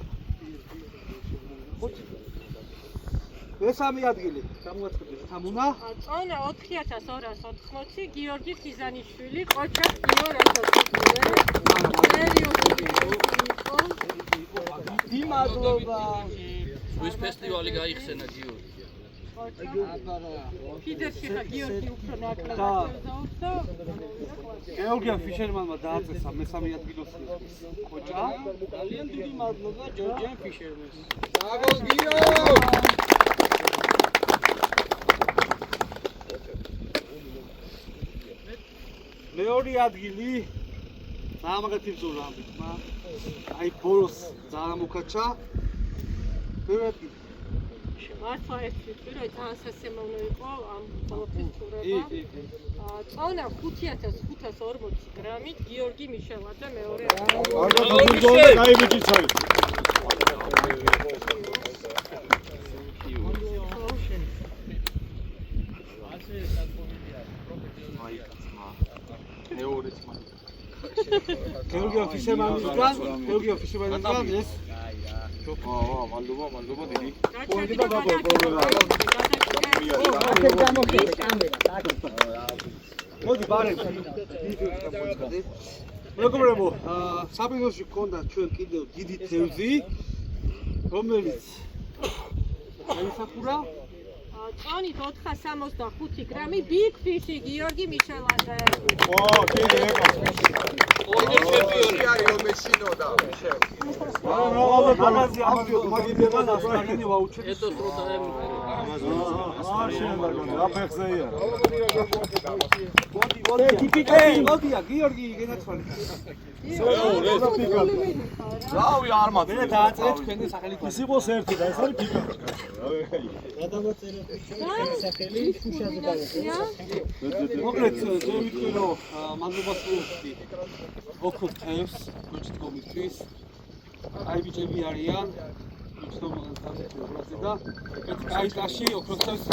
მესამე ადგილი გამოაცხადეთ თამუნა. წონა 4280, გიორგი ხიზანიშვილი, ყოჩა კინო რასოცხლე. იმადლობა. ეს ფესტივალი გაიხსენა გიორგი. ფიდერში ხა გიორგი უფრო ნაკლად და და გეორგია ფიშერმანმა დააწესა მესამე ადგილოს ყოჩა. ძალიან დიდი მადლობა ჯორჯიან ფიშერმანს. ბრავო გიო! მეორე ადგილი ძალიან მაგათი ბრძოლა ამბიქმა. აი ბოლოს ძალიან მოკაჩა. მეორე ადგილი მართლა ეს ვიტყვი, რომ ძალიან სასიამოვნო იყო ამ ყოველთვის ცურება. წონა 5540 გრამით გიორგი მიშელაძე მეორე. გეორგი ფიშემანისგან ეს მადლობა დიდი. მოდი ბარემ. მეგობრებო, საბინოში გქონდა ჩვენ კიდევ დიდი თევზი, რომელიც აისახურა წონით 465 გრამი big fish-ი გიორგი მიშელაძე. მოკლედ ზევიტყვი რომ მადლობას ვუხდი ოქროს თევზს გოჩიტკომისთვის აი ბიჭები არიან უცნობლად თავზე და ეს კაი კაში ოქროს თევზს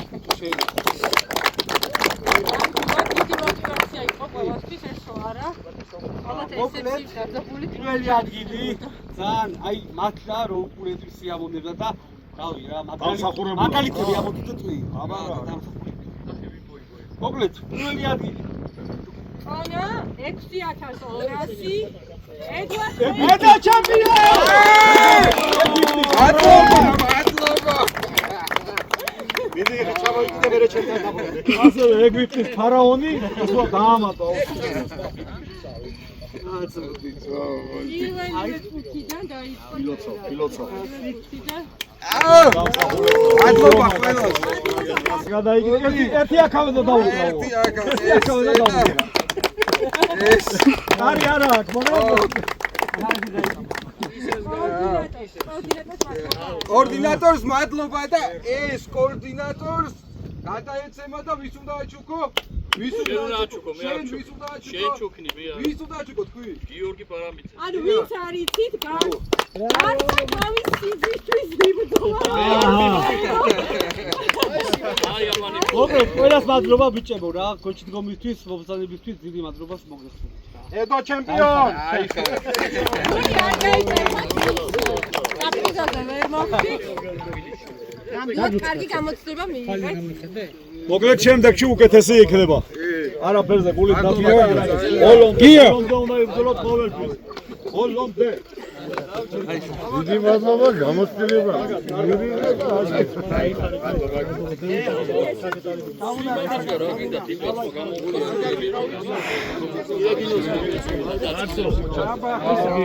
მოტივაცია იყო ყველასთვის ესო არა ყოველთვის ესეც გაძაბული პირველი ადგილი ძალიან აი მართლა რომ უყურებთ სიამოვნებდა და რავი რა მაგალითები ამოდით წვი აბა მოკლედ პირველი ადგილი წონა 6200 ედა ჩემპიონი მიდი ჩამოიყვე მერე ჩემთან დაბოლე ასევე ეგვიპტის ფარაონი ისო დაამატა პირველი დაიწყო ფილოცო მადლობა ყველას. გადაიგე ერთი აქავე და დაუყრავო ერთი აქავე და დაუყრავო ეს არა აქ კოორდინატორს მადლობა და ეს კოორდინატორს გადაეცემა და ვის უნდა აჩუქო? ვის უნდა აჩუქო? შენ ჩუქნი მე არა. ვის უნდა აჩუქო თქვი? გიორგი პარამიცე. ანუ ვინც არიცით გარდა თავის სიზისთვის ვიბრძოლა. მოკლედ ყველას მადლობა ბიჭებო რა გოჩიტგომისთვის მობრძანებისთვის დიდი მადლობას მოგესალმებით ედო ჩემპიონ აი ხა. აპიზოდზე ვერ მოვხდი. ნამდვილად კარგი გამოცდილება მიიღეთ. მოკლედ შემდეგში უკეთესი იქნება არაფერზე გულით დათმობა ოლომპი უნდა იბრძოლოთ ყოველთვის ოლომპი დიდი მადლობა გამოცდილება.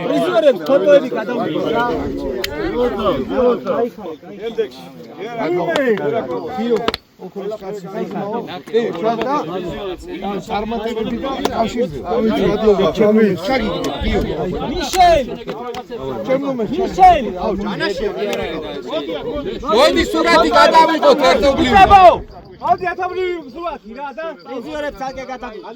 პრიზიორებს ფოტოები გადავიღოთ რა შემდეგში ოქროს კაცი ხაიხაო და წარმატებები და კავშირზე მადლობა ჩემი შაგიგე გიო მიშელ მიშელ მოდი სურათი გადავიღოთ ერთობლივ. მოდი ერთობლივ სურათი რა და პრიზიორებს ალკე გადავიღოთ.